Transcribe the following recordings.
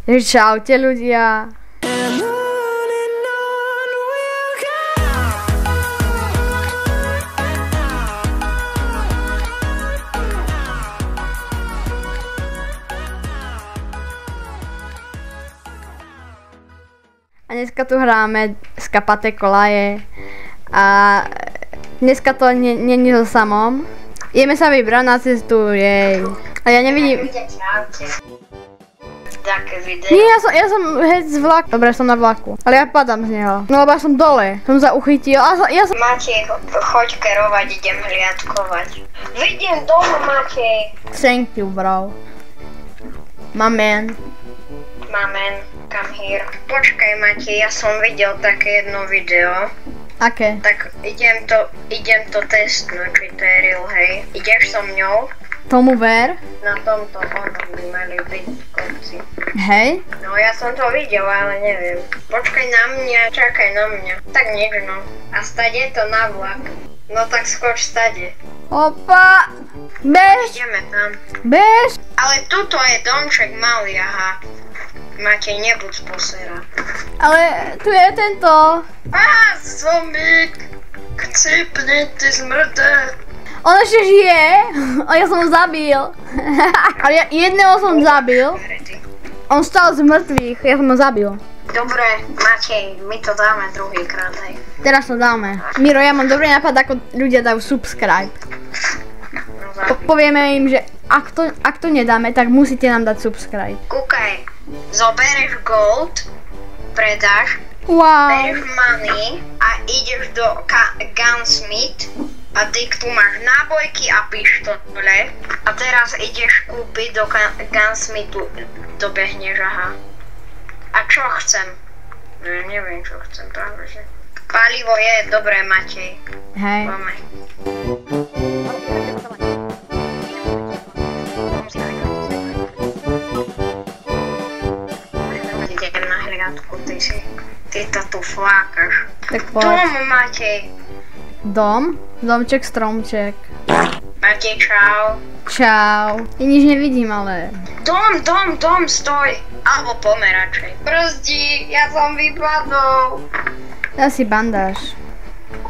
Čaute ľudia. A dneska tu hráme Skapaté kolaje. A dneska to není so samom. Ideme sa vybrať na cestu, jej. A ja nevidím. Také video. Nie, ja som hneď z vlaku. Dobre, som na vlaku. Ale ja padám z neho. No lebo ja som dole. Som sa uchytil. Matej, choď kerovať, idem hliadkovať. Vidím dolu, Matej. Thank you, bro. Mamen, come here. Počkaj, Matej, ja som videl také jedno video. Aké? Tak idem to testnúť, či to je real, hej. Ideš so mňou? Tomu ver? Na tomto by mali byť konci. Hej? No ja som to videl, ale neviem. Počkaj na mňa, čakaj na mňa. Tak nič no. A stade to na vlak. No tak skoč stade. Opa! Bež! Ideme tam. Bež! Ale tuto je domček malý, aha. Matej, nebuď posera. Ale tu je tento. Zombík! Chcípni, ty zmrde! On ešte žije. A ja som ho zabil. Ale jedného som zabil. On stal z mŕtvych, ja som ho zabil. Dobre, Matej, my to dáme druhýkrát, hej. Teraz to dáme. Miro, ja mám dobrý nápad, ako ľudia dajú subscribe. Povieme im, že ak to nedáme, tak musíte nám dať subscribe. Kúkaj, zoberieš gold, predáš, berieš money a ideš do Gunsmith a ty tu máš nábojky a pištole a teraz ideš kúpiť do Gunsmithu, dobehneš, aha. A čo chcem? Neviem, čo chcem práve, že... Palivo je, dobré, Matej. Hej. Poďme. Idem na hliadku, ty to tu flákaš. Tak poď. Dom, Matej. Dom? Domček, stromček. Matej, čau. Čau. Ja nič nevidím, ale... Dom, stoj. Alebo pomer radšej. Brzdi, ja som vypadol. Ja si bandáž.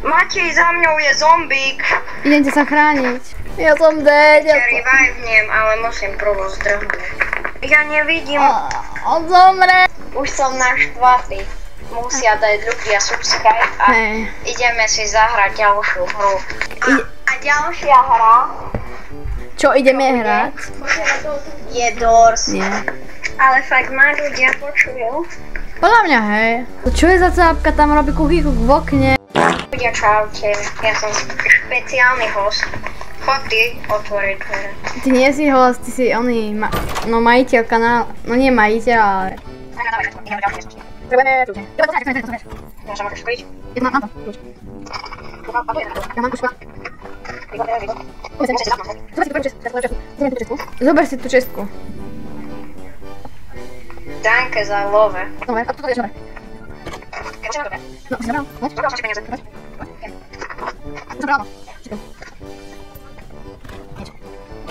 Matej, za mňou je zombík. Idem ťa sa chrániť. Ja som dead. Revivnem, ale musím prvo zdrhnúť. Ja nevidím. On zomre. Už som naštvatý. Musia dať ľudia subscribe a ideme si zahrať ďalšiu hru. A ďalšia hra... Čo ideme hrať? Je Doors. Nie. Ale fakt ma ľudia počujú. Podľa mňa, hej. Čo je za cápka, tam robí kuchýku v okne. Ľudia, čaute. Ja som špeciálny host. Chod ty otvoriť dvere. Ty nie si host, ty si oný, majiteľ kanálu. No nie majiteľ, ale... Ja sa môžeš skryť. Ja mám to, kľúč. Ja mám kľúč. Zober si tú čestku. Danke za love. Dobre, a toto je dobre. No, si zabral? Zabral som si peniaze. Zabral.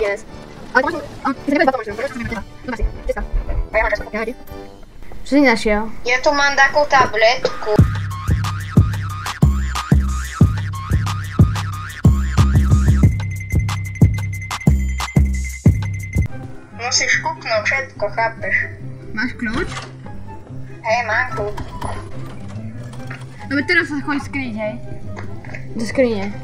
Yes. Ale to máš... Ty sa nebudeš za to môžeš, prečo si nebudeš? Dobre si, čestka. A ja mám čestku. Ja hodí. Čo si našiel? Ja tu mám takú tabletku. Musíš kúknúť všetko, chápeš? Máš kľúč? Hej, mám kľúč. No teraz sa choď skryť, hej. Do skrine.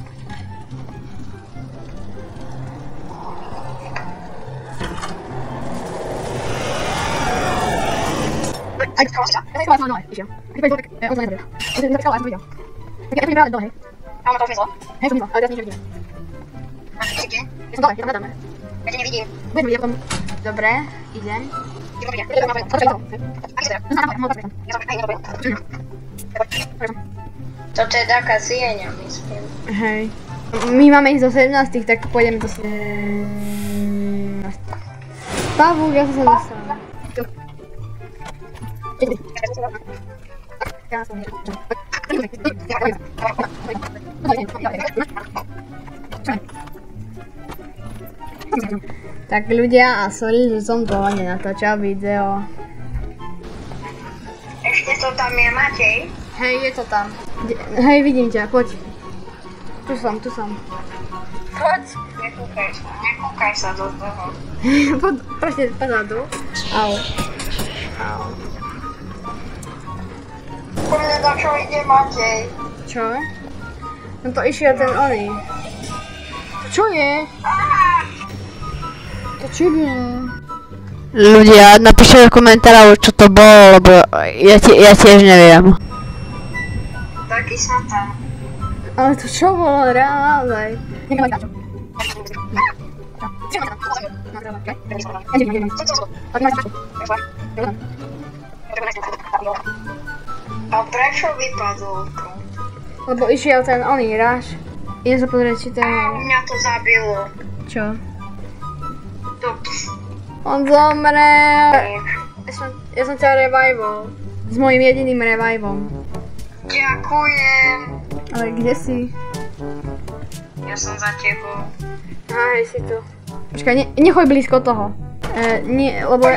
Aj, ja sa chcela dole, išiel. A ty pôjdeš dole, on to nezabil. On to nezabil, ale ja som to videl. Tak ja to nebrala dole, hej. A ono to zmizlo? Hej, to zmizlo, ale teraz nič nevidíme. Máš kde? Ja som dole, ja tam hľadáme. Ja ťa nevidím. Budeš vidieť potom. Dobre, idem. Ty ma vidia. Aký si teda? Toto je taká sieňa, myslím. Hej. My máme ich zo 17, tak pôjdeme do 17. Pavúk, ja som sa dostala. Tak ľudia, a sorry, že som dlho nenatáčal video. Kde to tam je, Matej? Hej, je to tam. Hej, vidím ťa, poď. Tu som. Poď. Nekúkaj sa do toho. Proste pozadu. Au. Po mne na čo ide Matej? Čo? No to išiel ten oný. Čo je? To čo je? Ľudia, napíšte do komentárov, čo to bolo, lebo ja tiež neviem. Taký som tam. Ale to čo bolo, naozaj? A prečo vypadol to? Lebo išiel ten oný ráž. Idem sa pozrieť, či to je... A mňa to zabilo. Čo? Ups. On zomrel. Ja som ťa revivol. S mojím jediným revivom. Ďakujem. Ale kde si? Ja som za tebou. Hej, si tu. Počkaj, nechoď blízko toho. Nie, lebo...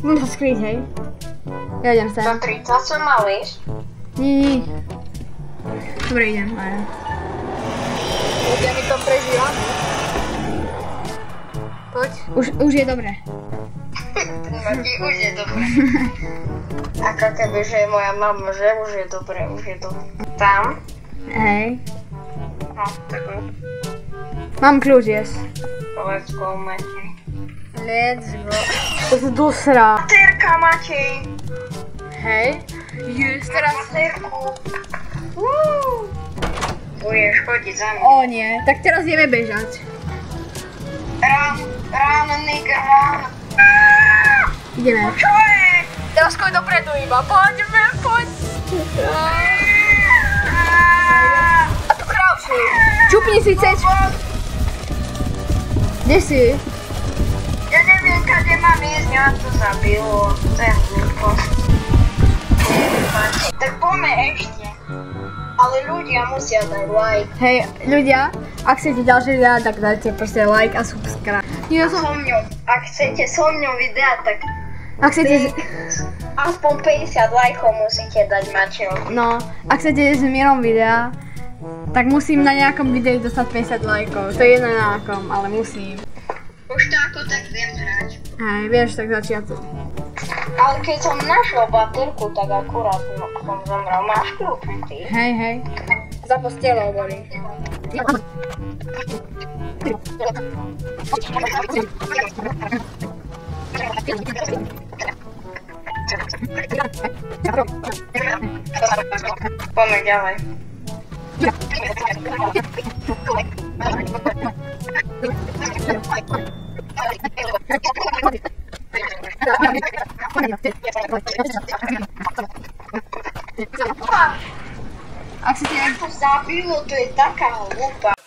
Budem sa skryť, hej. Ja idem sem. Za 30 som mal ísť. Nie. Dobre, idem. Ľudia mi to prežíva. Poď. Už je dobré. Už je dobré. Ako keby, že moja mama, že už je dobré. Tam? Hej. No, tak Mám kľúč, yes. let's go, Matej. Let's go. To sú dosra. Baterka, Matej. Hej. Yes, teraz... Baterku. Budeš chodiť za mňa. O nie, tak teraz ideme bežať. Run, nigga, run. Ideme. Čo je? Teraz choď dopredu iba, poďme. A tu crouchni. Čupni si ceč. Kde si? Ja neviem, kade mám ísť, mňa to zabilo. To je hlúposť. Tak poďme ešte. Ale ľudia musia dať like. Hej, ľudia, ak chcete ďalšie videa, tak dajte proste like a subscribe. Ak chcete so mňou videa, tak Ak chcete... aspoň 50 lajkov musíte dať, Mateo. No, ak chcete s Mírom videa, tak musím na nejakom videu dostať 50 lajkov. To je jedno na akom, ale musím. Už to ako tak viem hrať. Hej, vieš, tak začiatok. Ale keď som našiel baterku, tak akurát som zomrel. Máš kľúč, ty? Hej. Za postelou boli. Poďme ďalej. Ak si To zabilo, to je taká hlúpa.